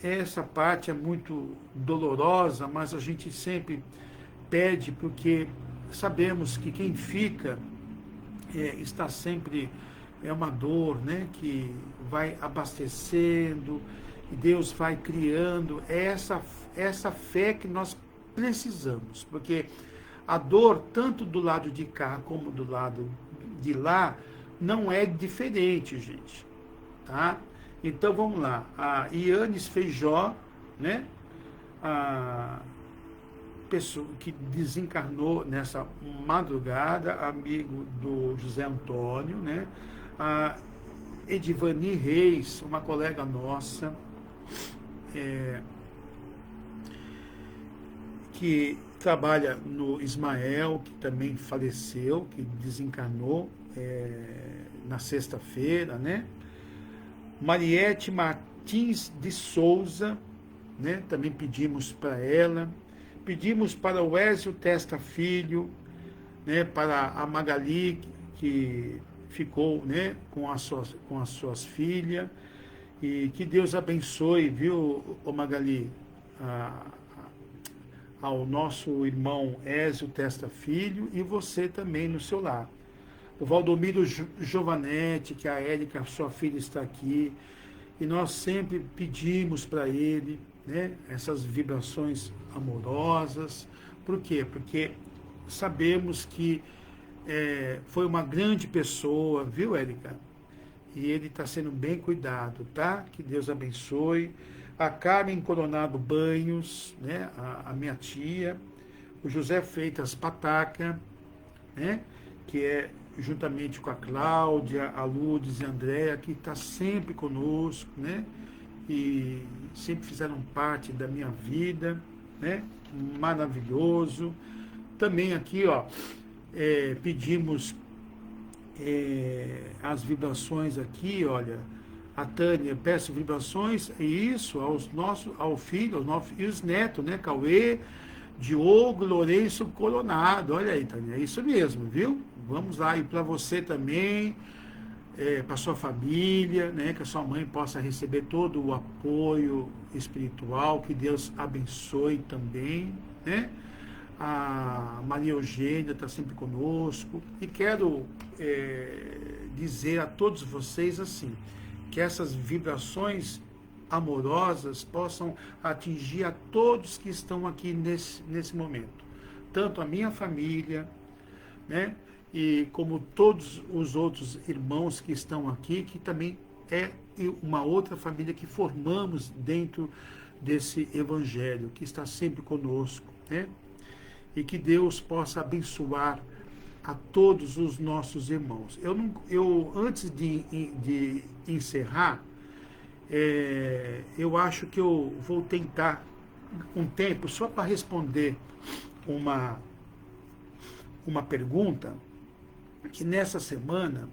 Essa parte é muito dolorosa, mas a gente sempre pede, porque sabemos que quem fica está sempre, é uma dor, né, que vai abastecendo, e Deus vai criando essa fé que nós precisamos, porque a dor, tanto do lado de cá como do lado de lá, não é diferente, gente, tá? Então vamos lá, a Ianes Feijó, né, a pessoa que desencarnou nessa madrugada, amigo do José Antônio, né, a Edivani Reis, uma colega nossa, que trabalha no Ismael, que também faleceu, que desencarnou na sexta-feira, né? Mariette Martins de Souza, né? Também pedimos para ela. Pedimos para o Ézio Testa Filho, né? Para a Magali, que ficou, né? com as suas filhas. E que Deus abençoe, viu, Magali, ao nosso irmão Ézio Testa Filho e você também no seu lar. O Valdomiro Giovanetti, que a Érica, sua filha, está aqui, e nós sempre pedimos para ele, né, essas vibrações amorosas. Por quê? Porque sabemos que foi uma grande pessoa, viu, Érica? E ele está sendo bem cuidado, tá? Que Deus abençoe. A Carmen Coronado Banhos, né? A minha tia. O José Freitas Pataca, né? Que é juntamente com a Cláudia, a Lourdes e a Andréa, que está sempre conosco, né? E sempre fizeram parte da minha vida, né? Maravilhoso. Também aqui, ó, pedimos as vibrações aqui, olha, a Tânia, peço vibrações, e isso, ao filho, e os netos, né, Cauê, Diogo, Lourenço Coronado, olha aí, Tânia, é isso mesmo, viu? Vamos lá, e para você também, para sua família, né, que a sua mãe possa receber todo o apoio espiritual, que Deus abençoe também, né? A Maria Eugênia está sempre conosco, e quero dizer a todos vocês assim, que essas vibrações amorosas possam atingir a todos que estão aqui nesse momento, tanto a minha família, né, e como todos os outros irmãos que estão aqui, que também é uma outra família que formamos dentro desse evangelho, que está sempre conosco, né? E que Deus possa abençoar a todos os nossos irmãos. Eu antes de encerrar, eu acho que eu vou tentar um tempo só para responder uma pergunta que nessa semana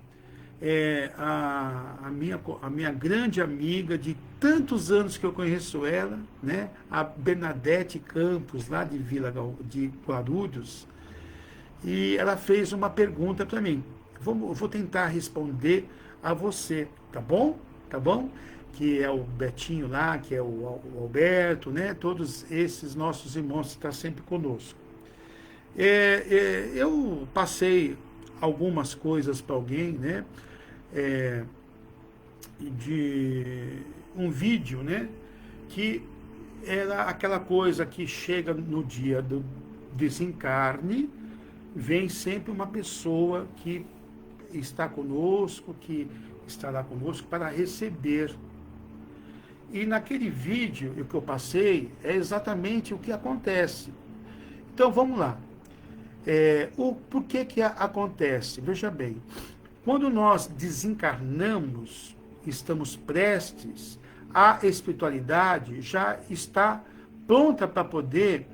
a minha grande amiga de tantos anos que eu conheço ela, né, a Bernadette Campos, lá de de Guarulhos, e ela fez uma pergunta para mim. Vou tentar responder a você, tá bom? Tá bom? Que é o Betinho lá, que é o Alberto, né? Todos esses nossos irmãos que estão sempre conosco. Eu passei algumas coisas para alguém, né? De um vídeo, né? Que era aquela coisa que chega no dia do desencarne, vem sempre uma pessoa que está conosco, que estará conosco para receber. E naquele vídeo que eu passei, é exatamente o que acontece. Então vamos lá. Por que acontece? Veja bem, quando nós desencarnamos, estamos prestes, a espiritualidade já está pronta para poder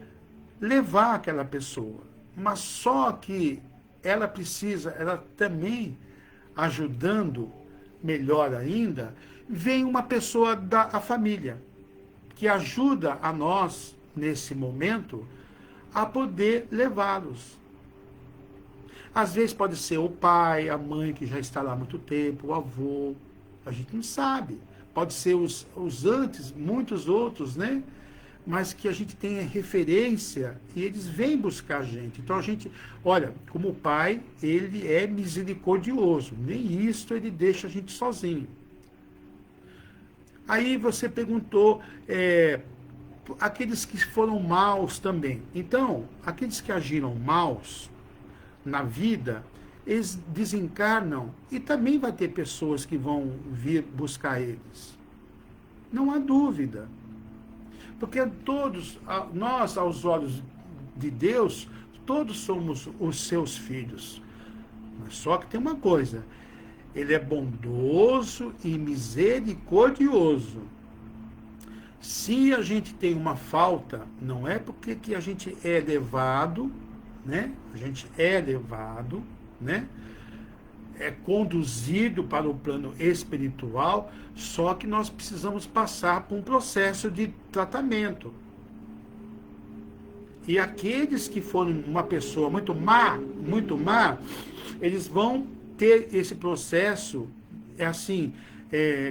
levar aquela pessoa. Mas só que ela também, ajudando melhor ainda, vem uma pessoa da família, que ajuda a nós, nesse momento, a poder levá-los. Às vezes pode ser o pai, a mãe que já está lá há muito tempo, o avô, a gente não sabe. Pode ser os antes, muitos outros, né? Mas que a gente tenha referência e eles vêm buscar a gente. Então a gente, olha, como o pai, ele é misericordioso, nem isso ele deixa a gente sozinho. Aí você perguntou, aqueles que foram maus também. Então, aqueles que agiram maus na vida, eles desencarnam e também vai ter pessoas que vão vir buscar eles. Não há dúvida. Porque todos, nós, aos olhos de Deus, todos somos os seus filhos. Mas só que tem uma coisa, ele é bondoso e misericordioso. Se a gente tem uma falta, não é porque que a gente é levado, né? A gente é levado, né? É conduzido para o plano espiritual, só que nós precisamos passar por um processo de tratamento. E aqueles que forem uma pessoa muito má, eles vão ter esse processo,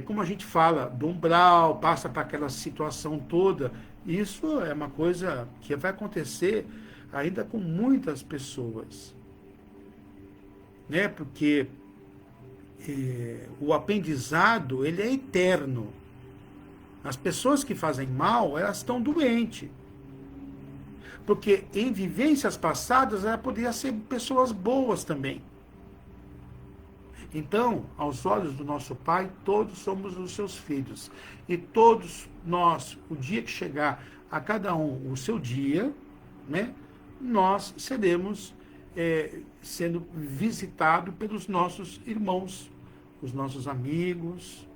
como a gente fala, do umbral, passa para aquela situação toda. Isso é uma coisa que vai acontecer ainda com muitas pessoas, né? Porque o aprendizado, ele é eterno. As pessoas que fazem mal, elas estão doentes. Porque em vivências passadas, ela poderia ser pessoas boas também. Então, aos olhos do nosso Pai, todos somos os seus filhos. E todos nós, o dia que chegar a cada um o seu dia, né, nós seremos sendo visitados pelos nossos irmãos, os nossos amigos,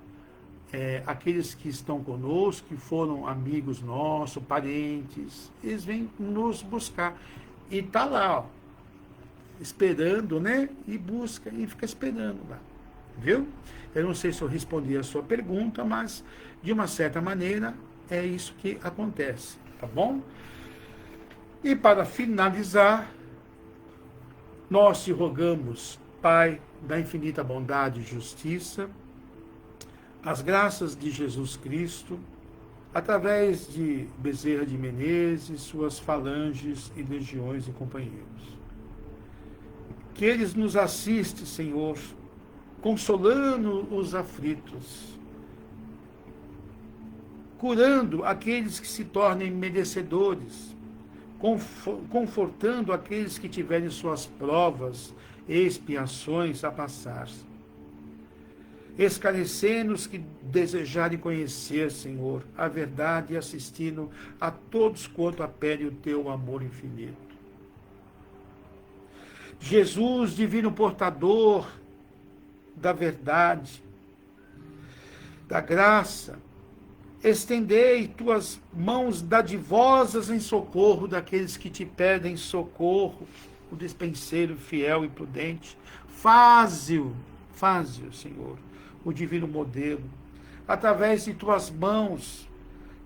aqueles que estão conosco, que foram amigos nossos, parentes, eles vêm nos buscar. E está lá, ó, esperando, né? E busca, e fica esperando lá. Viu? Eu não sei se eu respondi a sua pergunta, mas, de uma certa maneira, é isso que acontece, tá bom? E para finalizar, nós te rogamos, Pai da infinita bondade e justiça, as graças de Jesus Cristo, através de Bezerra de Menezes, suas falanges e legiões e companheiros. Que eles nos assistem, Senhor, consolando os aflitos, curando aqueles que se tornem merecedores, confortando aqueles que tiverem suas provas e expiações a passar, esclarecendo os que desejarem conhecer, Senhor, a verdade e assistindo a todos quanto apele o teu amor infinito. Jesus, divino portador da verdade, da graça, estendei tuas mãos dadivosas em socorro daqueles que te pedem socorro, o despenseiro fiel e prudente. Faze-o, Senhor, o divino modelo, através de tuas mãos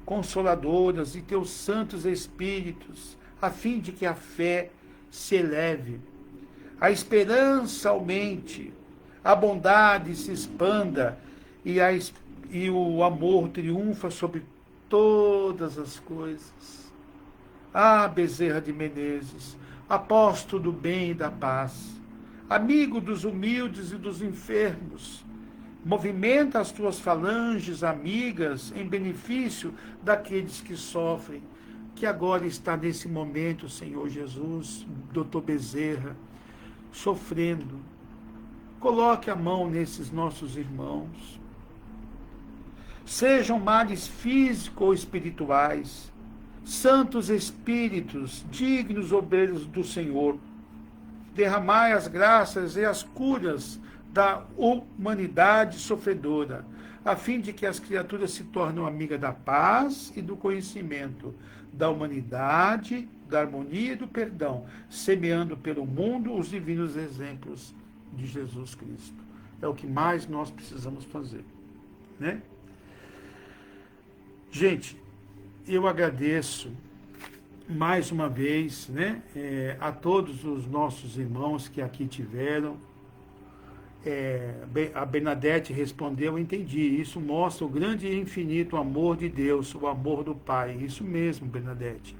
consoladoras e teus santos espíritos, a fim de que a fé se eleve, a esperança aumente, a bondade se expanda e o amor triunfa sobre todas as coisas. Ah, Bezerra de Menezes, apóstolo do bem e da paz, amigo dos humildes e dos enfermos, movimenta as tuas falanges amigas em benefício daqueles que sofrem, que agora está nesse momento, Senhor Jesus, doutor Bezerra, sofrendo. Coloque a mão nesses nossos irmãos. Sejam males físicos ou espirituais, santos espíritos, dignos obreiros do Senhor, derramai as graças e as curas da humanidade sofredora, a fim de que as criaturas se tornem amigas da paz e do conhecimento, da humanidade, da harmonia e do perdão, semeando pelo mundo os divinos exemplos de Jesus Cristo. É o que mais nós precisamos fazer, né? Gente, eu agradeço mais uma vez, né, a todos os nossos irmãos que aqui tiveram. A Bernadette respondeu: entendi, isso mostra o grande e infinito amor de Deus, o amor do Pai. Isso mesmo, Bernadette,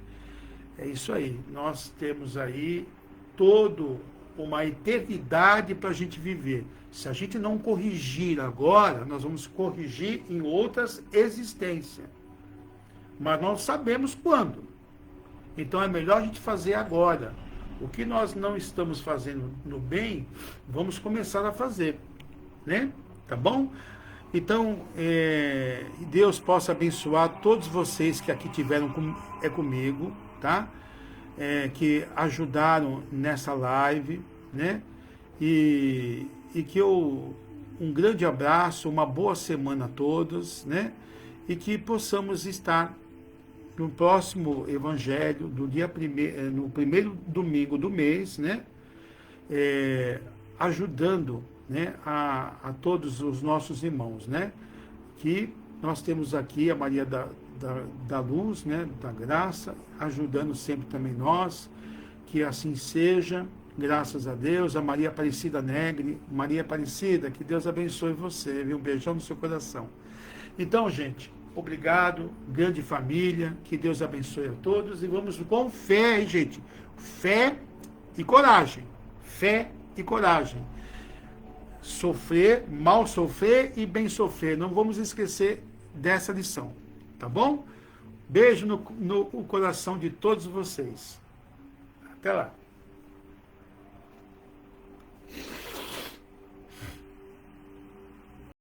é isso aí. Nós temos aí toda uma eternidade para a gente viver. Se a gente não corrigir agora, nós vamos corrigir em outras existências, mas não sabemos quando. Então é melhor a gente fazer agora. O que nós não estamos fazendo no bem, vamos começar a fazer, né? Tá bom? Então, Deus possa abençoar todos vocês que aqui tiveram comigo, tá? Que ajudaram nessa live, né? E que um grande abraço, uma boa semana a todos, né? E que possamos estar no próximo evangelho, no primeiro domingo do mês, né? Ajudando, né, a todos os nossos irmãos, né? Que nós temos aqui a Maria da Luz, né, da Graça, ajudando sempre também nós, que assim seja, graças a Deus. A Maria Aparecida Negre, Maria Aparecida, que Deus abençoe você, viu? Um beijão no seu coração. Então, gente, obrigado, grande família, que Deus abençoe a todos, e vamos com fé, hein, gente? Fé e coragem, fé e coragem. Sofrer, mal sofrer e bem sofrer, não vamos esquecer dessa lição, tá bom? Beijo no coração de todos vocês. Até lá.